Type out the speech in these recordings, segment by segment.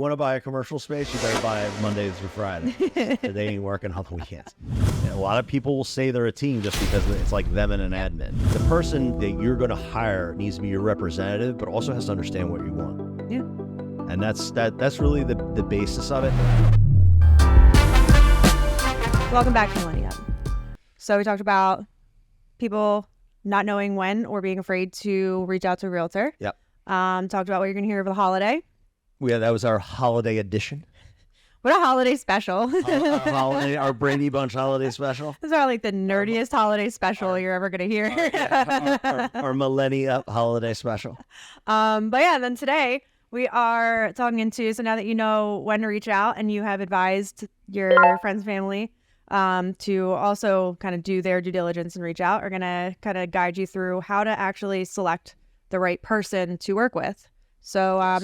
want to buy a commercial space, you better buy it Mondays through Fridays. They ain't working on the weekends. And a lot of people will say they're a team just because it's like them and an admin. The person that you're going to hire needs to be your representative, but also has to understand what you want. Yeah. And that's really the basis of it. Welcome back to MillenniUP. So we talked about people not knowing when or being afraid to reach out to a realtor. Yep. Talked about what you're going to hear over the holiday. Yeah, that was our holiday edition. What a holiday special. Our Brady Bunch holiday special. This is our, like, the nerdiest holiday special you're ever going to hear. Our MillenniUP holiday special. But yeah, then today we are talking into, so now that you know when to reach out and you have advised your friends and family to also kind of do their due diligence and reach out, we're going to kind of guide you through how to actually select the right person to work with. So,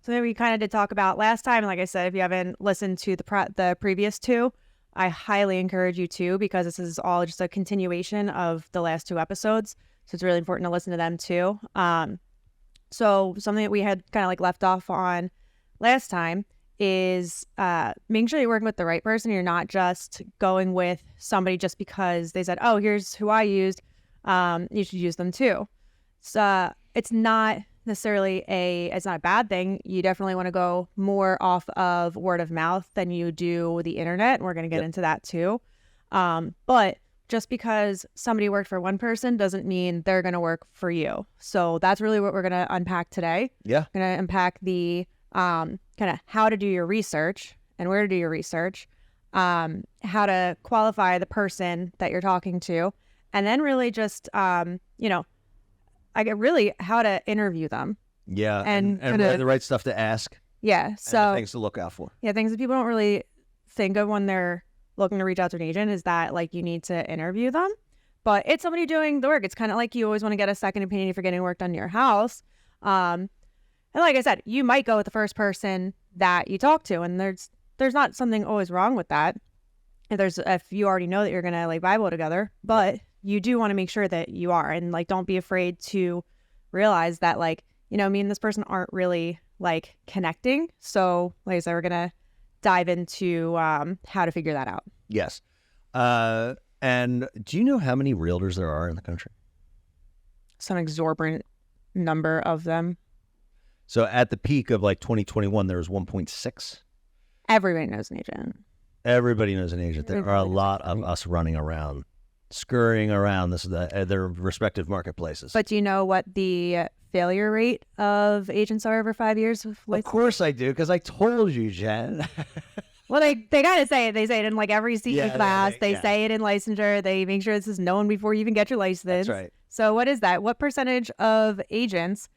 something we kind of did talk about last time, and like I said, if you haven't listened to the previous two, I highly encourage you to, because this is all just a continuation of the last two episodes. So it's really important to listen to them too. So something that we had kind of like left off on last time is making sure you're working with the right person. You're not just going with somebody just because they said, oh, here's who I used. You should use them too. So it's not necessarily it's not a bad thing. You definitely want to go more off of word of mouth than you do the internet. And we're going to get into that too. But just because somebody worked for one person doesn't mean they're going to work for you. So that's really what we're going to unpack today. Yeah. We're going to unpack the kind of how to do your research and where to do your research, how to qualify the person that you're talking to, and then really just, I get really how to interview them. Yeah, and kinda, the right stuff to ask. Yeah, so things to look out for. Yeah, things that people don't really think of when they're looking to reach out to an agent is that, like, you need to interview them, but it's somebody doing the work. It's kind of like you always want to get a second opinion if you're getting work done in your house. And like I said, you might go with the first person that you talk to, and there's not something always wrong with that. If you already know that you're gonna like Bible together, but you do want to make sure that you are, and like don't be afraid to realize that, like, me and this person aren't really like connecting. So like I said, we're gonna dive into how to figure that out. Yes. And do you know how many realtors there are in the country? Some exorbitant number of them. So at the peak of like 2021, there was 1.6. Everybody knows an agent. Everybody knows an agent. There are a lot of us running around, scurrying around their respective marketplaces. But do you know what the failure rate of agents are over 5 years? Of course I do, because I told you, Jen. Well, they kind of say it. They say it in like every CE class. They say it in licensure. They make sure this is known before you even get your license. That's right. So what is that? What percentage of agents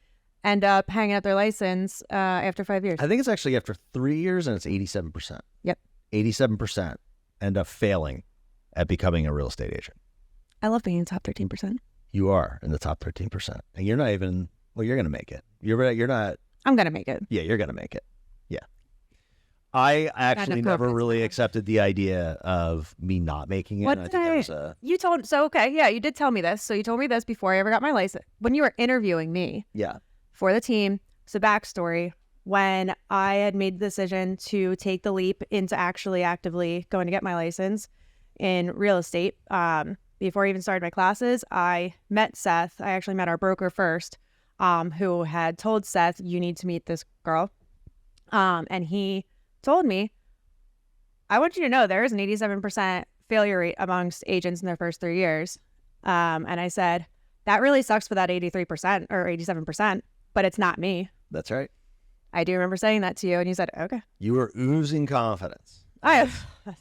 end up hanging up their license after 5 years? I think it's actually after 3 years, and it's 87%. Yep. 87% end up failing at becoming a real estate agent. I love being in the top 13%. You are in the top 13%. And you're not even, well, you're going to make it. You're not. I'm going to make it. Yeah, you're going to make it. Yeah. I actually never really accepted the idea of me not making it. What did you told, so okay, yeah, you did tell me this. So you told me this before I ever got my license. When you were interviewing me for the team, it's a backstory. When I had made the decision to take the leap into actually actively going to get my license in real estate, before I even started my classes, I met Seth. I actually met our broker first, who had told Seth, you need to meet this girl. And he told me, I want you to know there is an 87% failure rate amongst agents in their first 3 years. And I said, that really sucks for that 83% or 87%, but it's not me. That's right. I do remember saying that to you, and you said, okay. You were oozing confidence. And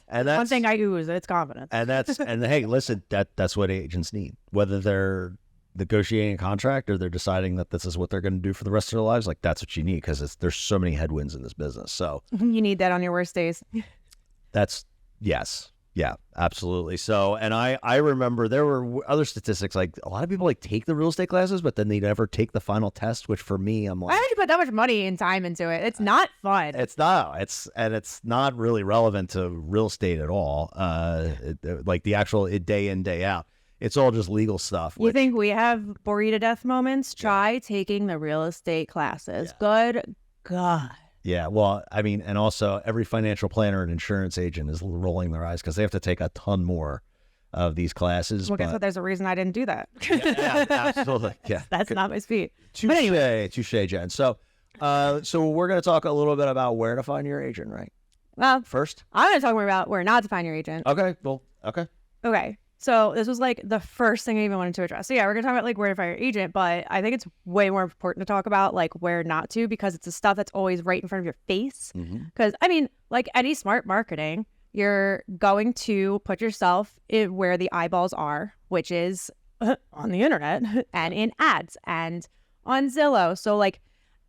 that's one thing I ooze, it's confidence. And hey, listen, that's what agents need. Whether they're negotiating a contract or they're deciding that this is what they're going to do for the rest of their lives, like, that's what you need, because there's so many headwinds in this business. So you need that on your worst days. Yes. Yeah, absolutely. So, and I remember there were other statistics, like a lot of people like take the real estate classes, but then they never take the final test, which for me, I'm like, why would you put that much money and time into it? It's not fun. It's not. It's not really relevant to real estate at all. Like the actual day in, day out. It's all just legal stuff. You think we have bore you to death moments? Try taking the real estate classes. Yeah. Good God. Yeah, well, I mean, and also every financial planner and insurance agent is rolling their eyes because they have to take a ton more of these classes. Well, guess what? There's a reason I didn't do that. Yeah, absolutely. Yeah, That's not my speed. touche, anyway. Touche, Jen. So, so we're going to talk a little bit about where to find your agent, right? Well, First, I'm going to talk more about where not to find your agent. okay, well, okay. Okay. So this was like the first thing I even wanted to address. So yeah, we're gonna talk about like where to find your agent, but I think it's way more important to talk about like where not to, because it's the stuff that's always right in front of your face. Because I mean, like any smart marketing, you're going to put yourself in where the eyeballs are, which is on the internet and in ads and on Zillow. So like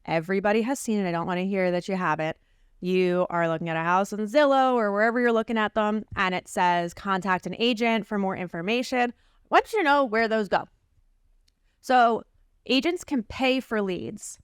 everybody has seen it. I don't want to hear that you haven't. You are looking at a house on Zillow or wherever you're looking at them, and it says contact an agent for more information. I want you to know where those go. So agents can pay for leads.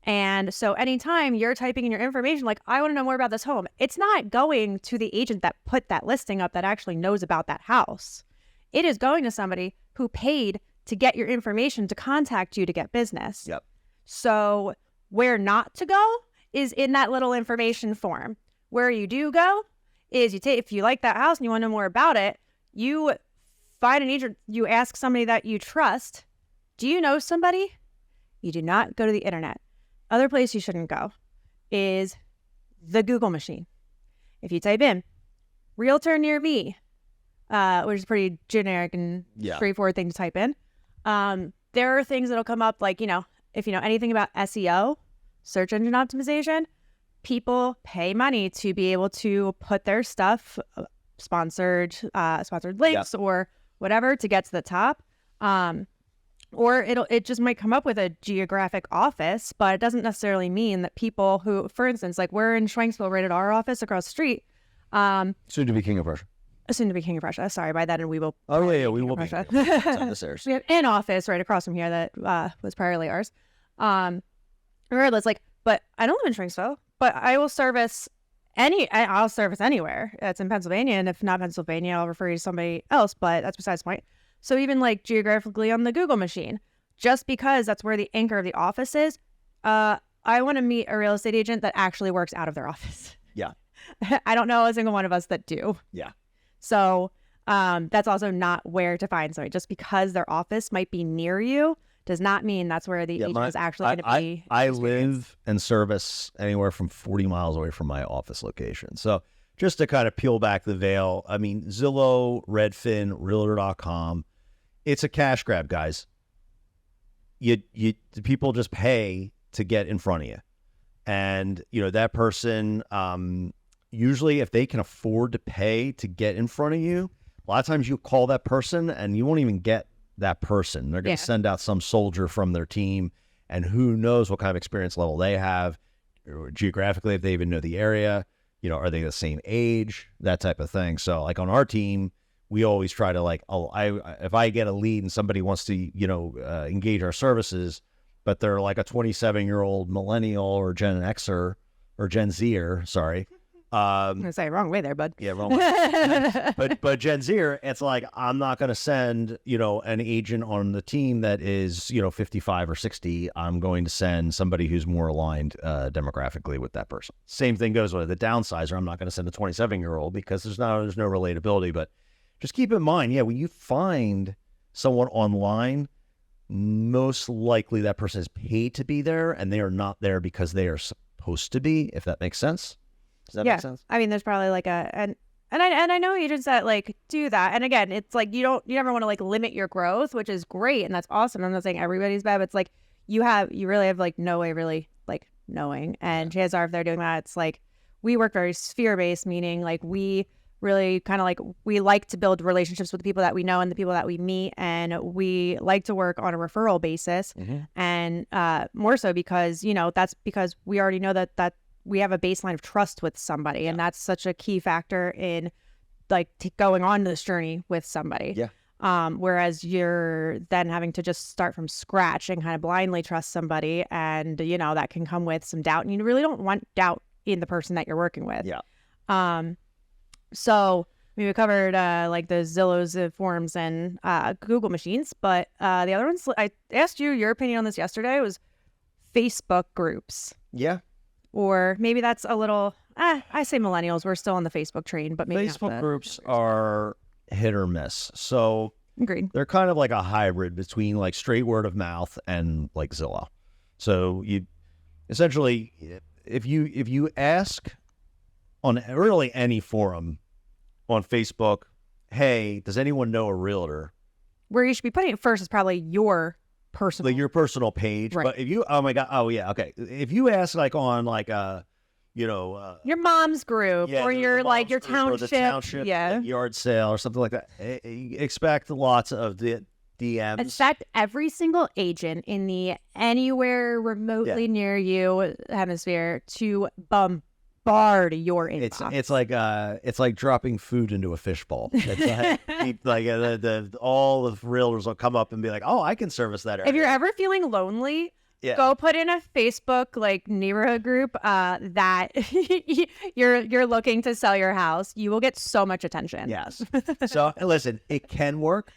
And so anytime you're typing in your information, like, I want to know more about this home, it's not going to the agent that put that listing up that actually knows about that house. It is going to somebody who paid to get your information to contact you to get business. Yep. So where not to go is in that little information form. Where you do go is if you like that house and you want to know more about it, you find an agent, you ask somebody that you trust, do you know somebody? You do not go to the internet. Other place you shouldn't go is the Google machine. If you type in realtor near me, which is a pretty generic and straightforward thing to type in, there are things that'll come up like, if you know anything about SEO, search engine optimization, people pay money to be able to put their stuff, sponsored links or whatever, to get to the top. Or it just might come up with a geographic office, but it doesn't necessarily mean that people who, for instance, like we're in Schwenksville right at our office across the street. Soon to be King of Prussia. Soon to be King of Prussia. Sorry, by then we will. Oh yeah, we will be. It's on the stairs. We have an office right across from here that was priorly ours. Regardless, but I don't live in Schwenksville, but I will service I'll service anywhere. It's in Pennsylvania, and if not Pennsylvania, I'll refer you to somebody else, but that's besides the point. So even like geographically on the Google machine, just because that's where the anchor of the office is, I want to meet a real estate agent that actually works out of their office. Yeah. I don't know a single one of us that do. Yeah. So that's also not where to find somebody. Just because their office might be near you does not mean that's where the agent is actually going to be. I live and service anywhere from 40 miles away from my office location. So just to kind of peel back the veil, I mean, Zillow, Redfin, Realtor.com, it's a cash grab, guys. The people just pay to get in front of you. And, that person, usually if they can afford to pay to get in front of you, a lot of times you call that person and you won't even get that person. They're going to send out some soldier from their team, and who knows what kind of experience level they have, or geographically, if they even know the area, are they the same age, that type of thing. So like on our team, we always try to if I get a lead and somebody wants to, engage our services, but they're like a 27-year-old millennial or Gen Xer or Gen Zer, sorry. I'm going to say wrong way there, bud. Yeah, wrong way. but Gen Zer, it's like, I'm not going to send, an agent on the team that is, 55 or 60. I'm going to send somebody who's more aligned demographically with that person. Same thing goes with the downsizer. I'm not going to send a 27-year-old because there's no relatability. But just keep in mind, when you find someone online, most likely that person is paid to be there, and they are not there because they are supposed to be, if that makes sense. Does that make sense? I mean, there's probably like and I know agents that like do that. And again, it's like you never want to like limit your growth, which is great and that's awesome. I'm not saying everybody's bad, but it's like you really have like no way really like knowing. And chances are if they're doing that, it's like we work very sphere-based, meaning like we really kind of like we like to build relationships with the people that we know and the people that we meet, and we like to work on a referral basis. And more so because that's because we already know that we have a baseline of trust with somebody, and that's such a key factor in like going on this journey with somebody. Whereas you're then having to just start from scratch and kind of blindly trust somebody, and that can come with some doubt, and you really don't want doubt in the person that you're working with. So we covered like the Zillow's forums and Google machines, but the other ones, I asked you your opinion on this yesterday, was Facebook groups. or maybe that's a little, I say millennials, we're still on the Facebook train, but maybe Facebook not groups are hit or miss. So agreed. they're kind of like a hybrid between like straight word of mouth and like Zillow. So you essentially, if you ask on really any forum on Facebook, hey, does anyone know a realtor? Where you should be putting it first is probably your personal. Like your personal page. Right. But if you, oh my God, oh yeah, okay. If you ask like on like your mom's group or your like your or the township yeah, like, yard sale or something like that, expect lots of the DMs. in fact, every single agent in the anywhere remotely near you hemisphere to bombard your inbox. It's like dropping food into a fishbowl. It's like all the realtors will come up and be like, oh, I can service that area. If you're ever feeling lonely, go put in a Facebook like neighborhood group that you're looking to sell your house. You will get so much attention. Yes. So listen, it can work.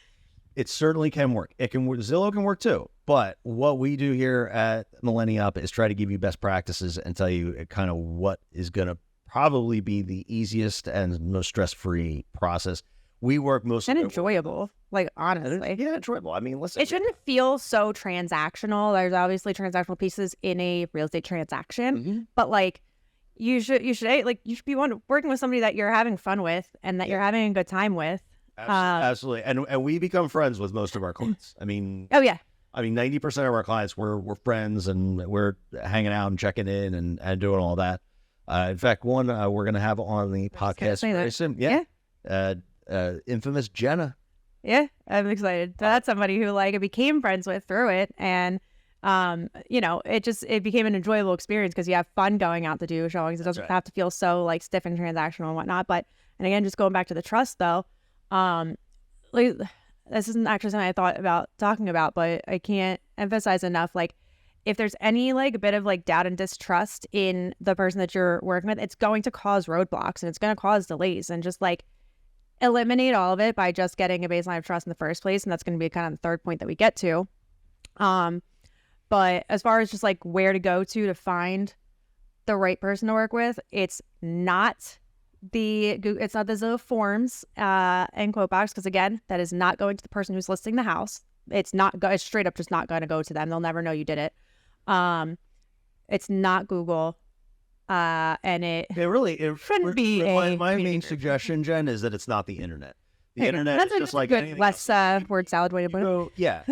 It certainly can work. It can work. Zillow can work too. But what we do here at MillenniUP is try to give you best practices and tell you kind of what is going to probably be the easiest and most stress-free process. We work most and enjoyable, like honestly. Yeah, enjoyable. I mean, listen, it shouldn't feel so transactional. There's obviously transactional pieces in a real estate transaction, but like you should be working with somebody that you're having fun with and that you're having a good time with. Absolutely. And we become friends with most of our clients. I mean, oh yeah. I mean, 90% of our clients, we're friends and we're hanging out and checking in and doing all that. In fact, one we're going to have on the podcast very soon. Yeah. Infamous Jenna. Yeah, I'm excited. So that's somebody who like I became friends with through it. And, it became an enjoyable experience because you have fun going out to do showings. It doesn't have to feel so like stiff and transactional and whatnot. But, and again, just going back to the trust though, like this isn't actually something I thought about talking about, but I can't emphasize enough. Like if there's any like bit of like doubt and distrust in the person that you're working with, it's going to cause roadblocks and it's going to cause delays, and just like eliminate all of it by just getting a baseline of trust in the first place. And that's going to be kind of the third point that we get to. But as far as just like where to go to find the right person to work with, it's not the Zillow forms and quote box, because again, that is not going to the person who's listing the house. It's straight up just not going to go to them. They'll never know you did it. It's not Google. And it shouldn't be. My main suggestion, Jen, is that it's not the internet. The internet that's is just like good, less word salad way to put it. Yeah.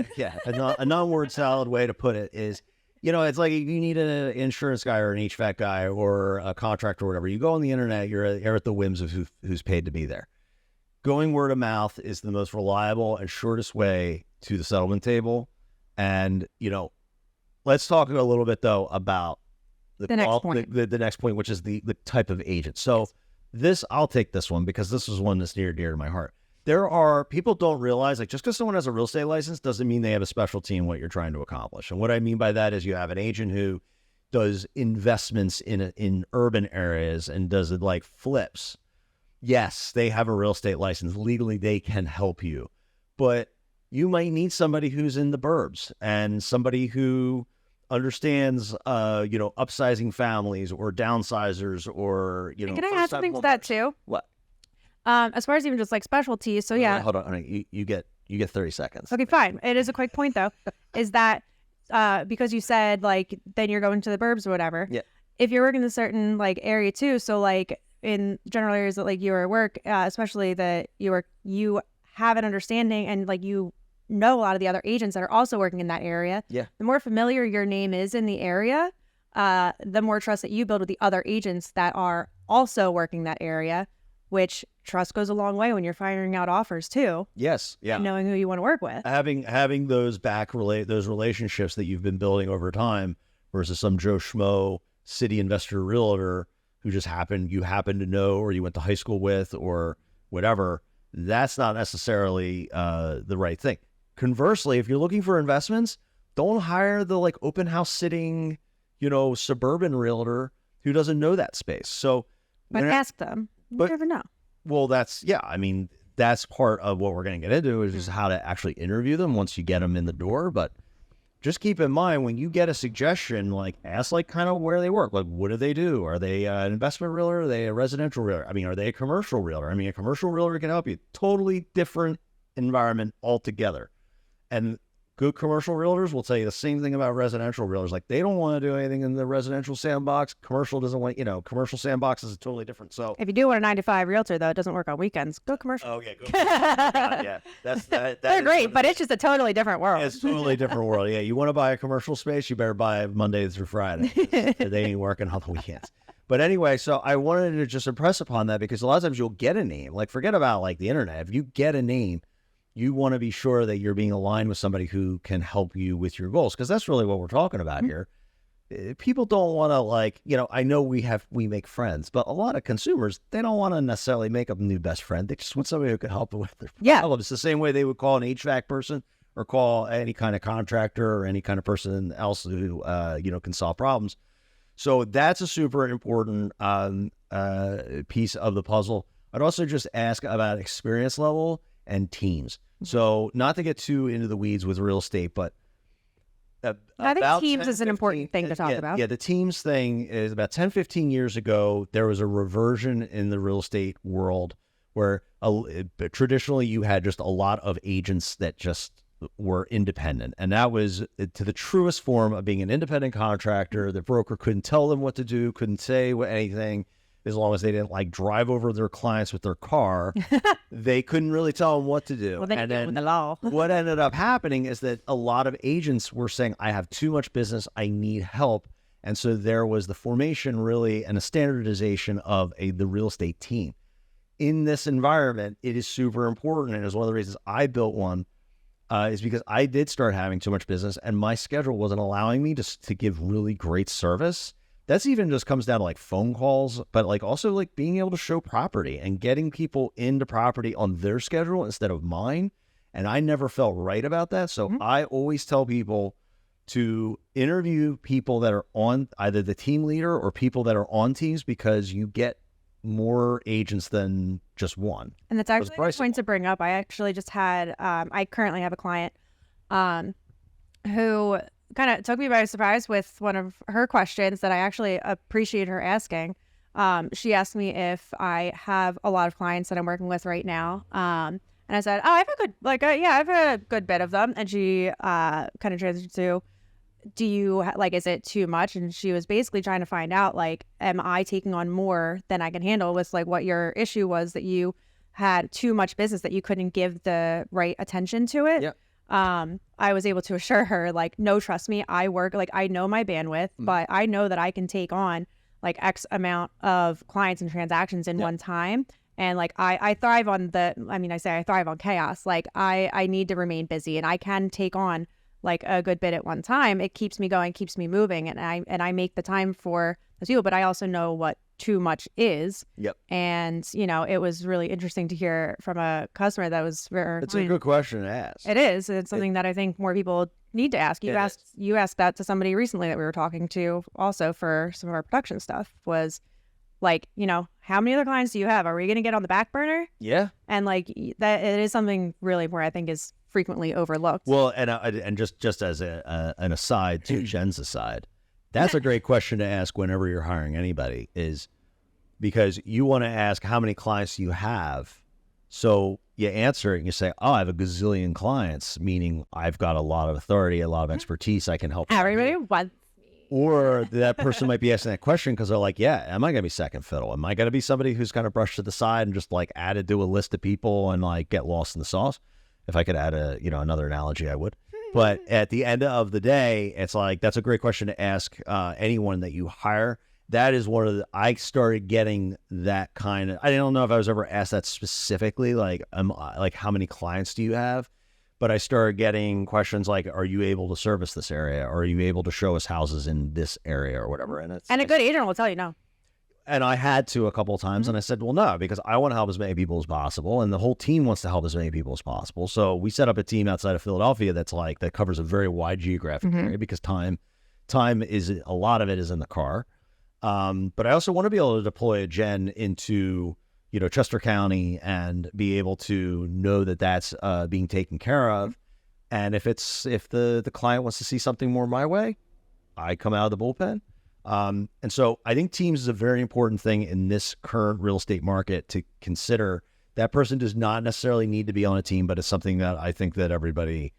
A non-word salad way to put it is, it's like if you need an insurance guy or an HVAC guy or a contractor or whatever, you go on the internet, you're at the whims of who's paid to be there. Going word of mouth is the most reliable and shortest way to the settlement table. And, let's talk a little bit though about the next point. The next point, which is the type of agent. So I'll take this one because this is one that's near and dear to my heart. People don't realize, like, just because someone has a real estate license doesn't mean they have a specialty in what you're trying to accomplish. And what I mean by that is you have an agent who does investments in urban areas and does it like flips. Yes, they have a real estate license. Legally, they can help you. But you might need somebody who's in the burbs and somebody who understands, upsizing families or downsizers or, Can I add something to that too? What? As far as even just like specialties. So yeah. Hold on. You get 30 seconds. Okay, fine. It is a quick point though, is that because you said like then you're going to the burbs or whatever. Yeah. If you're working in a certain like area too, so like in general areas that like you are at work, especially that you have an understanding and like you know a lot of the other agents that are also working in that area. Yeah. The more familiar your name is in the area, the more trust that you build with the other agents that are also working that area, which trust goes a long way when you're firing out offers too. Yes. Yeah. And knowing who you want to work with. Having those those relationships that you've been building over time versus some Joe Schmo city investor realtor who just you happen to know or you went to high school with or whatever, that's not necessarily the right thing. Conversely, if you're looking for investments, don't hire the like open house sitting, suburban realtor who doesn't know that space. So but ask them. You never know. Well, that's part of what we're going to get into is just how to actually interview them once you get them in the door. But just keep in mind when you get a suggestion, like ask like kind of where they work. Like, what do they do? Are they an investment realtor? Are they a residential realtor? I mean, are they a commercial realtor? I mean, a commercial realtor can help you. Totally different environment altogether. And good commercial realtors will tell you the same thing about residential realtors. Like, they don't want to do anything in the residential sandbox. Commercial doesn't want, commercial sandbox is totally different. So If you do want a 9-to-5 realtor, though, it doesn't work on weekends. Go commercial. oh yeah, go yeah, that They're is great, one but of it's just a totally different world. It's totally different world. Yeah, you want to buy a commercial space, you better buy Monday through Friday. They ain't working on the weekends. But anyway, so I wanted to just impress upon that because a lot of times you'll get a name. Like, forget about like the internet. If you get a name, you want to be sure that you're being aligned with somebody who can help you with your goals, because that's really what we're talking about here. People don't want to, like, I know we make friends, but a lot of consumers, they don't want to necessarily make a new best friend. They just want somebody who can help them with their problems. It's the same way they would call an HVAC person or call any kind of contractor or any kind of person else who, can solve problems. So that's a super important piece of the puzzle. I'd also just ask about experience level and teams. So not to get too into the weeds with real estate, but I think teams is an important thing to talk about. Yeah, the teams thing is about 10, 15 years ago, there was a reversion in the real estate world where traditionally you had just a lot of agents that just were independent. And that was to the truest form of being an independent contractor. The broker couldn't tell them what to do, couldn't say anything. As long as they didn't like drive over their clients with their car, they couldn't really tell them what to do. Well, then with the law. What ended up happening is that a lot of agents were saying, I have too much business, I need help. And so there was the formation really and a standardization of the real estate team. In this environment, it is super important. And it's one of the reasons I built one is because I did start having too much business and my schedule wasn't allowing me to give really great service. That's even just comes down to like phone calls, but like also like being able to show property and getting people into property on their schedule instead of mine. And I never felt right about that. So I always tell people to interview people that are on either the team leader or people that are on teams, because you get more agents than just one. And that's actually a point to bring up. I actually just had, I currently have a client who kind of took me by surprise with one of her questions that I actually appreciate her asking. She asked me if I have a lot of clients that I'm working with right now. And I said, oh, I have a good, I have a good bit of them. And she kind of transitioned to, do you is it too much? And she was basically trying to find out, am I taking on more than I can handle with what your issue was, that you had too much business that you couldn't give the right attention to it. Yeah. I was able to assure her, no, trust me, I work, I know my bandwidth, but I know that I can take on X amount of clients and transactions in one time. And I thrive on I thrive on chaos. I need to remain busy, and I can take on a good bit at one time. It keeps me going, keeps me moving. And I make the time for those people, but I also know what too much is. Yep. And, it was really interesting to hear from a customer that was very... It's a good question to ask. It is. It's something that I think more people need to ask. You asked that to somebody recently that we were talking to also for some of our production stuff, was how many other clients do you have? Are we going to get on the back burner? Yeah. And that, it is something really where I think is frequently overlooked. Well, and just as an aside to Jen's aside, that's a great question to ask whenever you're hiring anybody, is because you want to ask how many clients you have. So you answer it and you say, oh, I have a gazillion clients, meaning I've got a lot of authority, a lot of expertise. I can help everybody wants. Or that person might be asking that question because they're like, yeah, am I going to be second fiddle? Am I going to be somebody who's kind of brushed to the side and just added to a list of people and get lost in the sauce? If I could add another analogy, I would. But at the end of the day, it's that's a great question to ask anyone that you hire. That is one of I started getting that kind of, I don't know if I was ever asked that specifically, how many clients do you have? But I started getting questions are you able to service this area? Or are you able to show us houses in this area or whatever? And a good agent will tell you no. And I had to a couple of times, and I said, well, no, because I want to help as many people as possible, and the whole team wants to help as many people as possible. So we set up a team outside of Philadelphia that's that covers a very wide geographic area, because time is, a lot of it is in the car. But I also want to be able to deploy a Jen into, Chester County and be able to know that that's being taken care of. And if the client wants to see something more my way, I come out of the bullpen. And so I think teams is a very important thing in this current real estate market to consider. That person does not necessarily need to be on a team, but it's something that I think that everybody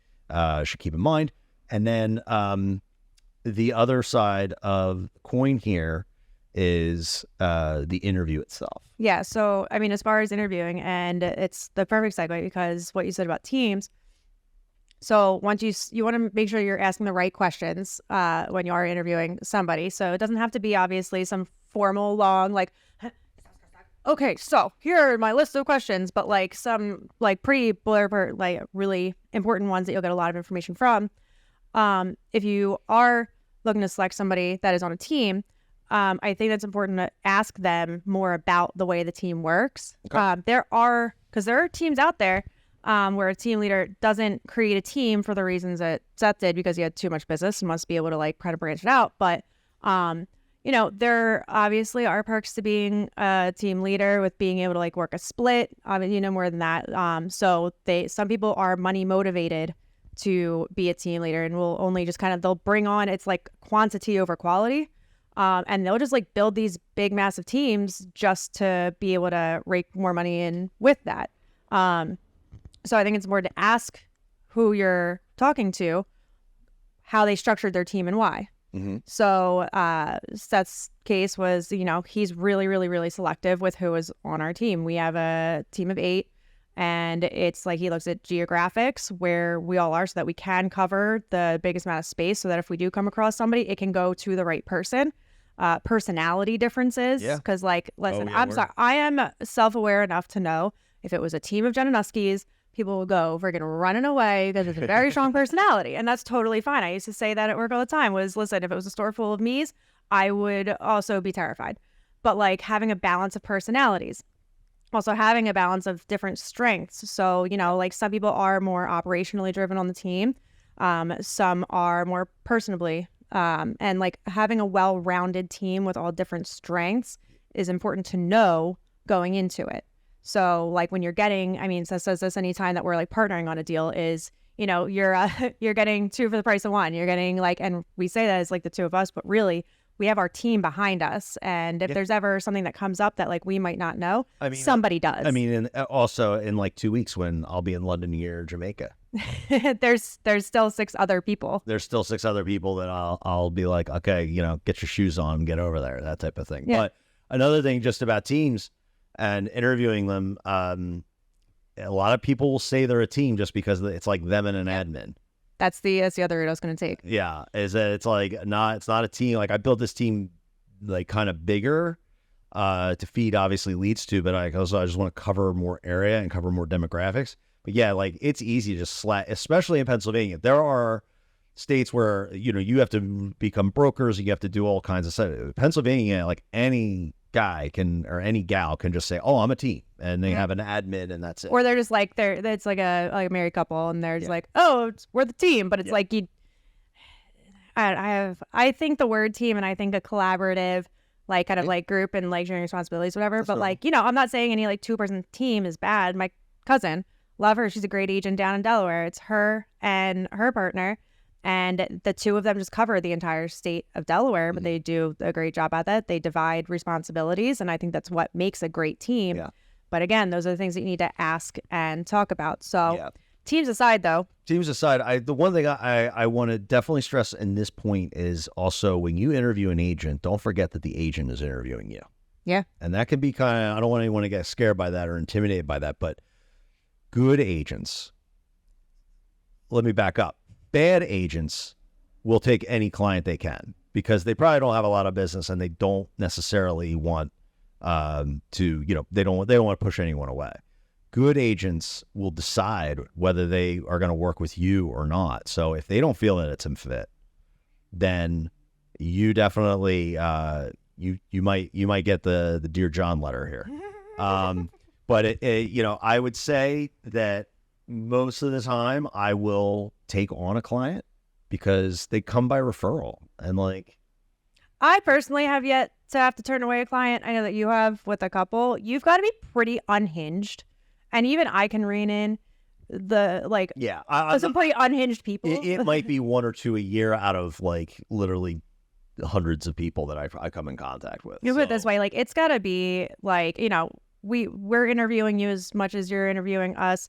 should keep in mind. And then the other side of the coin here is the interview itself. Yeah. So, I mean, as far as interviewing, and it's the perfect segue because what you said about teams. So once you want to make sure you're asking the right questions when you are interviewing somebody. So it doesn't have to be obviously some formal, long, like, okay, so here are my list of questions, but like some like pretty blurb, like really important ones that you'll get a lot of information from. If you are looking to select somebody that is on a team, I think that's important to ask them more about the way the team works. Okay. There are teams out there where a team leader doesn't create a team for the reasons that Seth did because he had too much business and wants to be able to like kind of branch it out. But there obviously are perks to being a team leader with being able to like work a split. More than that. Some people are money motivated to be a team leader and will only just they'll bring on, it's like quantity over quality. And they'll just like build these big, massive teams just to be able to rake more money in with that. So I think it's important to ask who you're talking to, how they structured their team and why. Mm-hmm. So Seth's case was, he's really, really, really selective with who is on our team. We have a team of 8, and it's like he looks at geographics where we all are so that we can cover the biggest amount of space so that if we do come across somebody, it can go to the right person. Personality differences. Yeah. Because listen, yeah, I'm sorry. I am self-aware enough to know if it was a team of Jananuskis, people will go friggin' running away because it's a very strong personality. And that's totally fine. I used to say that at work all the time listen, if it was a store full of me's, I would also be terrified. But like having a balance of personalities, also having a balance of different strengths. So, like some people are more operationally driven on the team. Some are more personably, and like having a well-rounded team with all different strengths is important to know going into it. So like when you're getting, Seth says this anytime that we're like partnering on a deal is, you're getting 2 for the price of 1. You're getting like, and we say that as like the 2 of us, but really we have our team behind us. And if there's ever something that comes up that like we might not know, somebody does. And also in like 2 weeks when I'll be in London or Jamaica, there's still 6 other people. There's still 6 other people that I'll be like, okay, get your shoes on, get over there, that type of thing. Yeah. But another thing just about teams and interviewing them, a lot of people will say they're a team just because it's like them and an admin. That's the other route I was going to take. Yeah, is that it's like it's not a team. Like I built this team like kind of bigger to feed obviously leads to, but I just want to cover more area and cover more demographics. But yeah, like it's easy to just especially in Pennsylvania. There are states where you have to become brokers and you have to do all kinds of stuff. Pennsylvania, like any guy or any gal can just say, "Oh, I'm a team," and they have an admin, and that's it. Or they're just like it's like a married couple, and they're just like, "Oh, we're the team," but it's like I think the word team, and I think a collaborative, like kind of like group and like sharing responsibilities, whatever. But like I'm not saying any like 2-person team is bad. My cousin, love her, she's a great agent down in Delaware. It's her and her partner. And the 2 of them just cover the entire state of Delaware, but they do a great job at that. They divide responsibilities, and I think that's what makes a great team. Yeah. But again, those are the things that you need to ask and talk about. So teams aside, though. Teams aside, the one thing I want to definitely stress in this point is also when you interview an agent, don't forget that the agent is interviewing you. Yeah. And that can be I don't want anyone to get scared by that or intimidated by that, but good agents, let me back up. Bad agents will take any client they can because they probably don't have a lot of business and they don't necessarily want to, they don't want to push anyone away. Good agents will decide whether they are going to work with you or not. So if they don't feel that it's a fit, then you definitely you might get the Dear John letter here. But I would say that most of the time I will take on a client because they come by referral. And like, I personally have yet to have to turn away a client. I know that you have with a couple. You've got to be pretty unhinged. And even I can rein in Yeah, some pretty unhinged people. It might be 1 or 2 a year out of like literally hundreds of people that I come in contact with. You put it this way, like it's got to be like, we're interviewing you as much as you're interviewing us.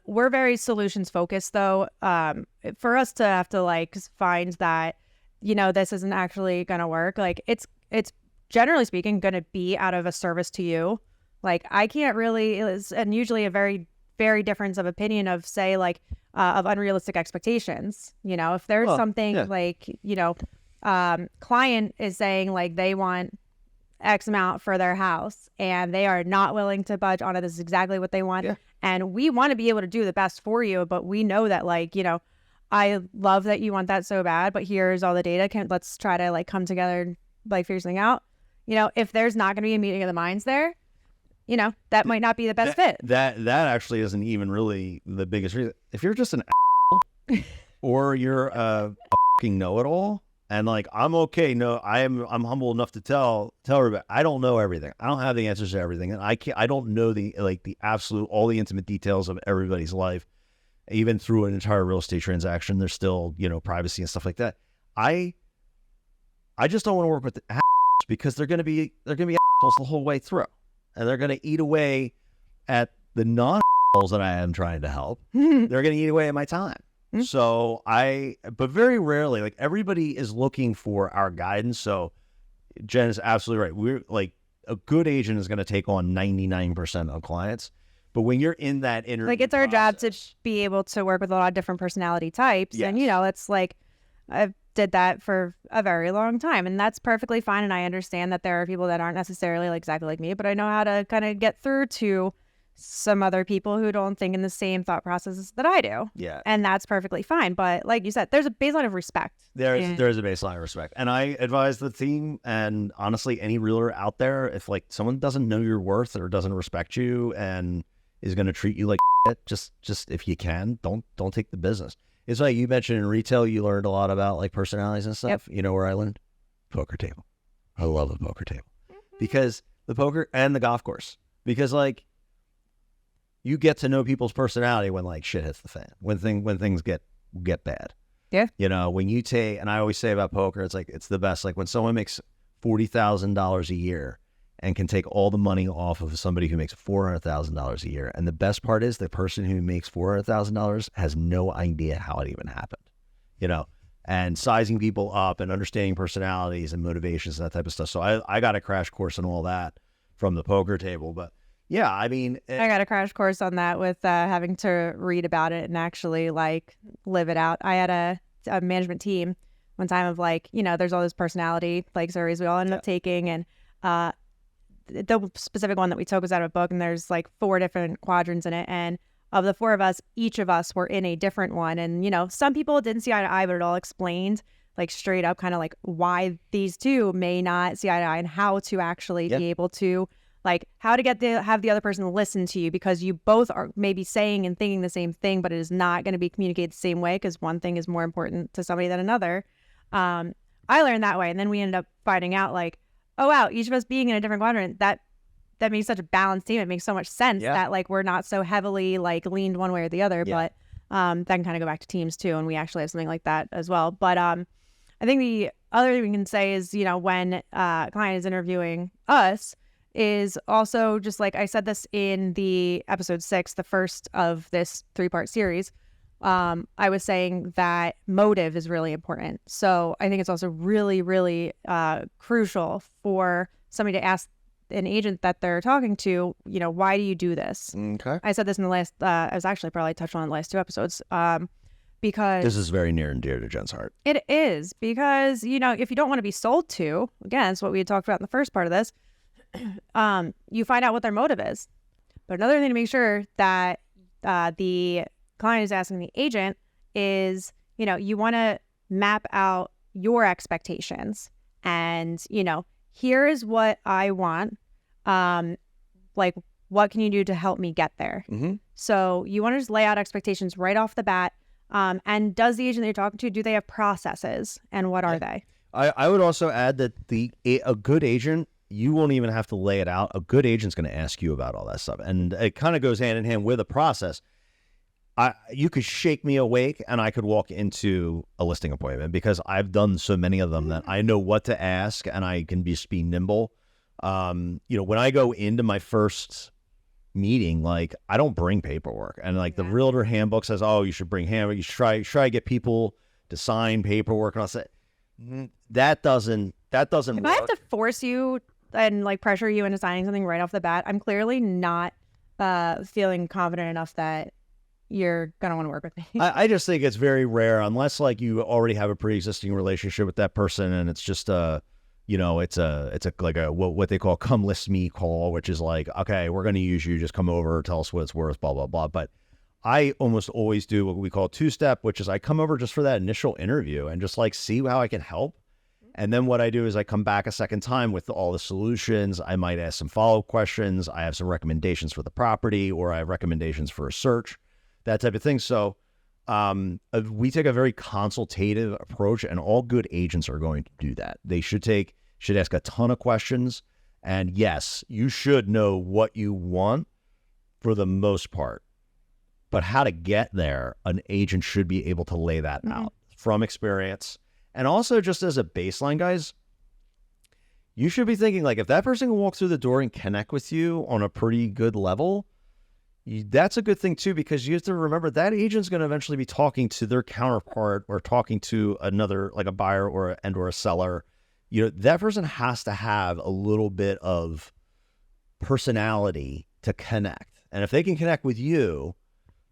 We're very solutions focused though. For us to have to like find that, this isn't actually going to work. Like it's generally speaking going to be out of a service to you. Like I can't really, and usually a very, very difference of opinion of say like, of unrealistic expectations. If there's something like, client is saying like they want X amount for their house and they are not willing to budge on it. This is exactly what they want. Yeah. And we want to be able to do the best for you, but we know that like, I love that you want that so bad, but here's all the data. Let's try to like come together and like figure something out. If there's not going to be a meeting of the minds there, that might not be the best fit. That actually isn't even really the biggest reason. If you're just an or you're a fucking know-it-all, and like I'm okay. No, I'm humble enough to tell everybody I don't know everything. I don't have the answers to everything, and I don't know the absolute all the intimate details of everybody's life. Even through an entire real estate transaction, there's still privacy and stuff like that. I just don't want to work with the because they're gonna be assholes the whole way through, and they're gonna eat away at the non-assholes that I am trying to help. They're gonna eat away at my time. Mm-hmm. So but very rarely, like everybody is looking for our guidance. So Jen is absolutely right. We're like a good agent is going to take on 99% of clients. But when you're in that interview like it's our job to be able to work with a lot of different personality types. Yes. And, it's like I've did that for a very long time and that's perfectly fine. And I understand that there are people that aren't necessarily like exactly like me, but I know how to kind of get through to some other people who don't think in the same thought processes that I do. Yeah. And that's perfectly fine. But like you said, there's a baseline of respect. There's a baseline of respect. And I advise the team and honestly, any realtor out there, if like someone doesn't know your worth or doesn't respect you and is going to treat you like shit, just if you can, don't take the business. It's like you mentioned in retail, you learned a lot about like personalities and stuff. Yep. You know where I learned? Poker table. I love the poker table because the poker and the golf course, because like, you get to know people's personality when like shit hits the fan, when things get bad. Yeah. When you take, and I always say about poker, it's like, it's the best. Like when someone makes $40,000 a year and can take all the money off of somebody who makes $400,000 a year. And the best part is the person who makes $400,000 has no idea how it even happened, and sizing people up and understanding personalities and motivations and that type of stuff. So I got a crash course on all that from the poker table, but yeah, I mean, I got a crash course on that with having to read about it and actually like live it out. I had a management team one time of like, there's all this personality like surveys we all ended up taking. And the specific one that we took was out of a book and there's like 4 different quadrants in it. And of the 4 of us, each of us were in a different one. And, some people didn't see eye to eye, but it all explained like straight up kind of like why these two may not see eye to eye and how to actually be able to like how to have the other person listen to you because you both are maybe saying and thinking the same thing, but it is not going to be communicated the same way because one thing is more important to somebody than another. I learned that way. And then we ended up finding out like, oh, wow, each of us being in a different quadrant, that makes such a balanced team. It makes so much sense that like we're not so heavily like leaned one way or the other, but that can kind of go back to teams too. And we actually have something like that as well. But I think the other thing we can say is, when a client is interviewing us, is also just like I said this in the episode 6, the first of this 3-part series. I was saying that motive is really important. So I think it's also really, really crucial for somebody to ask an agent that they're talking to, why do you do this? Okay. I said this in the last, I was actually probably touched on in the last 2 episodes. Because this is very near and dear to Jen's heart. It is because, if you don't want to be sold to, again, it's what we had talked about in the first part of this, you find out what their motive is. But another thing to make sure that the client is asking the agent is, you want to map out your expectations and, here is what I want. Like, what can you do to help me get there? Mm-hmm. So you want to just lay out expectations right off the bat. And does the agent that you're talking to, do they have processes and what are they? I would also add that a good agent, you won't even have to lay it out. A good agent's going to ask you about all that stuff. And it kind of goes hand in hand with a process. You could shake me awake and I could walk into a listing appointment because I've done so many of them that I know what to ask and I can just be nimble. When I go into my first meeting, like I don't bring paperwork, and like the realtor handbook says, oh, you should bring handbook. You should try to get people to sign paperwork, and I'll say that doesn't If work. I have to force you and like pressure you into signing something right off the bat, I'm clearly not feeling confident enough that you're gonna want to work with me. I just think it's very rare, unless like you already have a pre-existing relationship with that person, and it's just what they call come list me call, which is like, okay, we're going to use you, just come over, tell us what it's worth, blah blah blah. But I almost always do what we call two-step, which is I come over just for that initial interview and just like see how I can help. And then what I do is I come back a second time with all the solutions. I might ask some follow-up questions. I have some recommendations for the property, or I have recommendations for a search, that type of thing. So we take a very consultative approach, and all good agents are going to do that. They should ask a ton of questions. And yes, you should know what you want for the most part. But how to get there, an agent should be able to lay that out from experience. And also, just as a baseline, guys, you should be thinking, like, if that person can walk through the door and connect with you on a pretty good level, that's a good thing too, because you have to remember that agent's going to eventually be talking to their counterpart or talking to another, like a buyer or a seller. That person has to have a little bit of personality to connect. And if they can connect with you,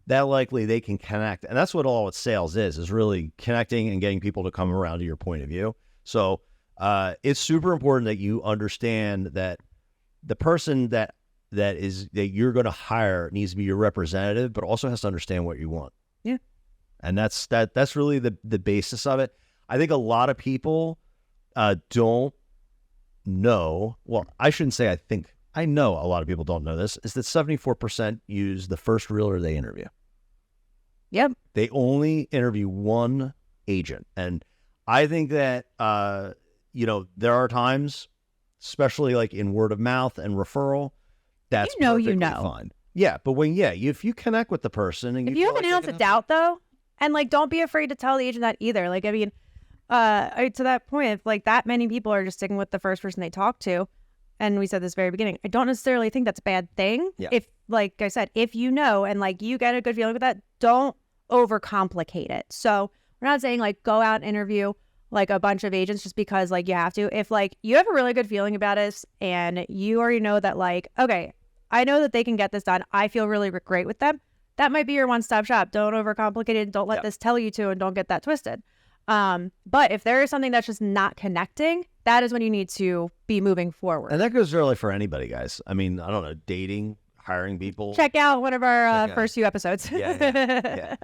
that likely they can connect. And that's what all sales is really connecting and getting people to come around to your point of view. So it's super important that you understand that the person that you're going to hire needs to be your representative, but also has to understand what you want. Yeah. And that's really the basis of it. I think a lot of people don't know. Well, I shouldn't say I think. I know a lot of people don't know this, is that 74% use the first realtor they interview. Yep. They only interview one agent. And I think that, there are times, especially like in word of mouth and referral, that's perfectly fine. Yeah. But if you connect with the person and if you have an ounce of doubt though, and like, don't be afraid to tell the agent that either. Like, I mean, to that point, if like that many people are just sticking with the first person they talk to, and we said this very beginning, I don't necessarily think that's a bad thing. Yeah. If, like I said, if you know and like you get a good feeling with that, don't overcomplicate it. So we're not saying like go out and interview like a bunch of agents just because like you have to. If like you have a really good feeling about us and you already know that like, okay, I know that they can get this done, I feel really great with them, that might be your one-stop shop. Don't overcomplicate it. Don't let this tell you to, and don't get that twisted. But if there is something that's just not connecting, that is when you need to be moving forward. And that goes really for anybody, guys. I mean, I don't know, dating, hiring people. Check out one of our first few episodes. Yeah.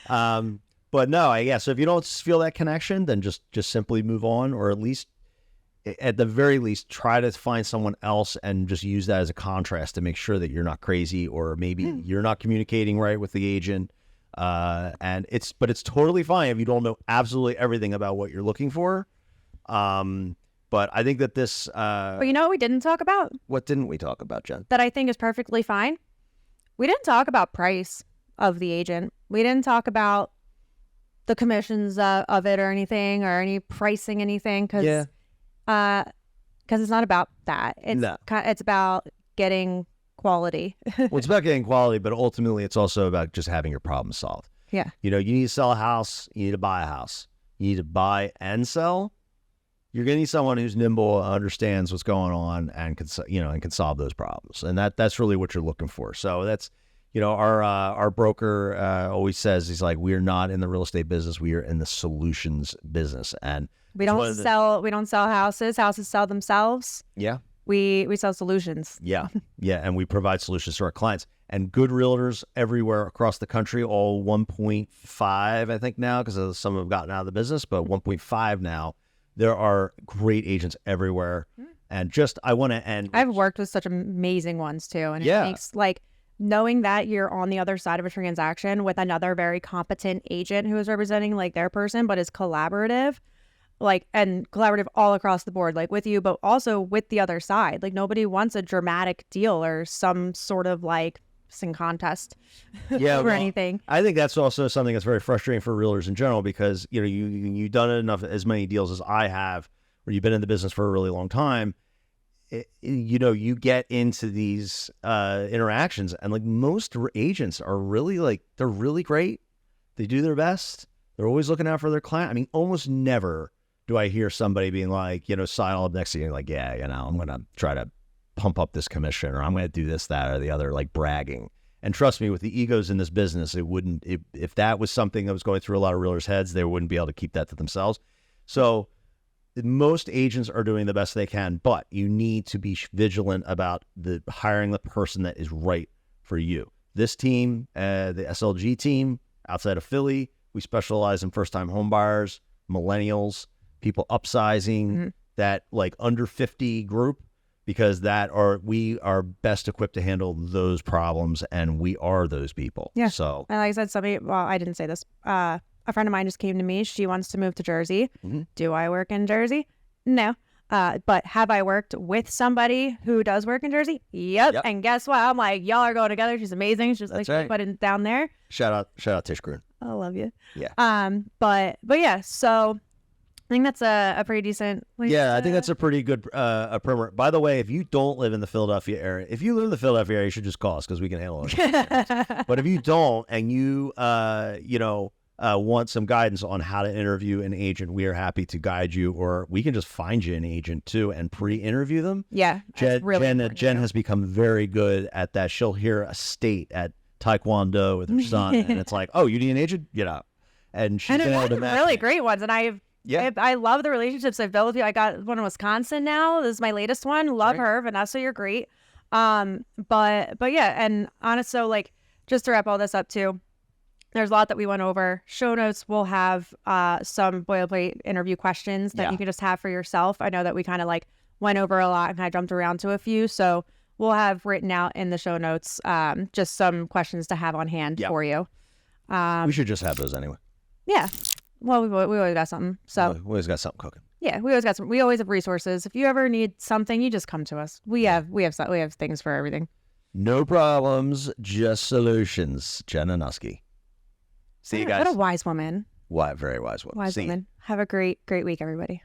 But no, so if you don't feel that connection, then just simply move on, or at least, at the very least, try to find someone else and just use that as a contrast to make sure that you're not crazy, or maybe you're not communicating right with the agent. But it's totally fine if you don't know absolutely everything about what you're looking for. But I think that this, but you know what we didn't talk about? What didn't we talk about, Jen? That I think is perfectly fine. We didn't talk about price of the agent. We didn't talk about the commissions of it or anything, or any pricing, anything. Because it's not about that. It's about getting quality. Well, it's about getting quality, but ultimately it's also about just having your problem solved. Yeah. You need to sell a house. You need to buy a house. You need to buy and sell. You're going to need someone who's nimble, understands what's going on, and can solve those problems. And that's really what you're looking for. So that's, our broker always says, he's like, we are not in the real estate business. We are in the solutions business. And we don't sell houses. Houses sell themselves. Yeah. We sell solutions. Yeah. And we provide solutions to our clients. And good realtors everywhere across the country, all 1.5, I think now, because some have gotten out of the business, but 1.5 now. There are great agents everywhere. And I want to end. I've worked with such amazing ones too. And it makes, like, knowing that you're on the other side of a transaction with another very competent agent who is representing like their person, but is collaborative, and collaborative all across the board, like with you, but also with the other side. Like, nobody wants a dramatic deal or some sort of like sing contest Yeah, or well, anything. I think that's also something that's very frustrating for realtors in general because you've done enough as many deals as I have, where you've been in the business for a really long time. You get into these interactions, and like most agents are really they're really great. They do their best. They're always looking out for their client. I mean, almost never do I hear somebody being like, sidle up next to you like, yeah, I'm going to try to pump up this commission, or I'm going to do this, that, or the other, like bragging. And trust me, with the egos in this business, if that was something that was going through a lot of realtors' heads, they wouldn't be able to keep that to themselves. So most agents are doing the best they can, but you need to be vigilant about hiring the person that is right for you. This team, the SLG team outside of Philly, we specialize in first-time home buyers, millennials, people upsizing, that like under 50 group, because we are best equipped to handle those problems, and we are those people. Yeah. So, and like I said, I didn't say this. A friend of mine just came to me. She wants to move to Jersey. Do I work in Jersey? No. But have I worked with somebody who does work in Jersey? Yep. And guess what? I'm like, y'all are going together. She's amazing. She's like, right. Put down there. Shout out Tish Green. I love you. Yeah. But yeah, so I think that's a pretty decent. I think that's a pretty good primer. By the way, if you don't live in the Philadelphia area, if you live in the Philadelphia area, you should just call us because we can handle it. But if you don't, and you want some guidance on how to interview an agent, we are happy to guide you, or we can just find you an agent too and pre-interview them. Yeah, Jen has become very good at that. She'll hear a state at Taekwondo with her son, and it's like, oh, you need an agent? And she's been able to match really great ones, and I love the relationships I've built with you. I got one in Wisconsin now. This is my latest one. Love her. Vanessa, you're great. But yeah, and honestly, so like just to wrap all this up too, there's a lot that we went over. Show notes will have some boilerplate interview questions that you can just have for yourself. I know that we kind of like went over a lot and kind of jumped around to a few. So we'll have written out in the show notes just some questions to have on hand for you. We should just have those anyway. Yeah. Well, we always got something. So we always got something cooking. Yeah, we always have resources. If you ever need something, you just come to us. We have things for everything. No problems, just solutions. Jen Anuski. See you guys. What a wise woman. Very wise woman. Wise woman. Have a great week, everybody.